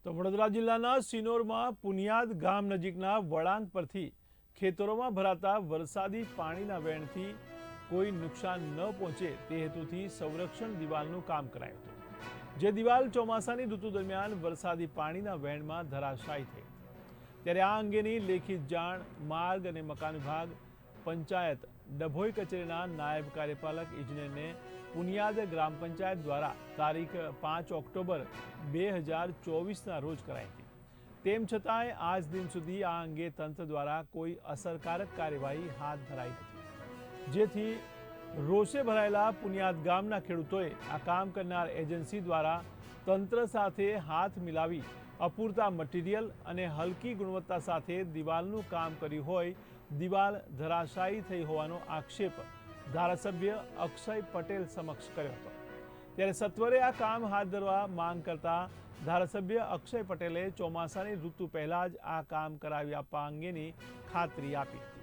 તો વડોદરા જિલ્લાના સિનોરમાં પુનિયાદ ગામ નજીકના વળાંક પરથી ખેતરોમાં ભરાતા વરસાદી પાણીના વહેણથી કોઈ નુકસાન ન પહોંચે તે હેતુથી સંરક્ષણ દિવાલનું કામ કરાયું હતું, જે દિવાલ ચોમાસાની ઋતુ દરમિયાન વરસાદી પાણીના વહેણમાં ધરાશાયી થઈ હતી। ત્યારે આ અંગેની લેખિત જાણ માર્ગ અને મકાન વિભાગ, પંચાયત ડભોઈ કચેરીના નાયબ કાર્યપાલક ઇજનેરને પુનિયાદ ગ્રામ પંચાયત દ્વારા તારીખ 5 ઓક્ટોબર 2024ના રોજ કરાઈ હતી। તેમ છતાંય આજ દિન સુધી આ અંગે તંત્ર દ્વારા કોઈ અસરકારક કાર્યવાહી હાથ ધરાઈ નથી, જેથી રોષે ભરાયેલા પુનિયાદ ગામના ખેડૂતોએ આ કામ કરનાર એજન્સી દ્વારા તંત્ર સાથે હાથ મિલાવી અપૂરતા મટીરિયલ અને હલકી ગુણવત્તા સાથે દિવાલનું કામ કર્યું હોય દિવાલ ધરાશાયી થઈ હોવાનો આક્ષેપ ધારાસભ્ય અક્ષય પટેલ સમક્ષ કર્યો હતો। ત્યારે સત્વરે આ કામ હાથ ધરવા માંગ કરતા ધારાસભ્ય અક્ષય પટેલે ચોમાસાની ઋતુ પહેલા જ આ કામ કરાવી આપવા અંગેની ખાતરી આપી હતી।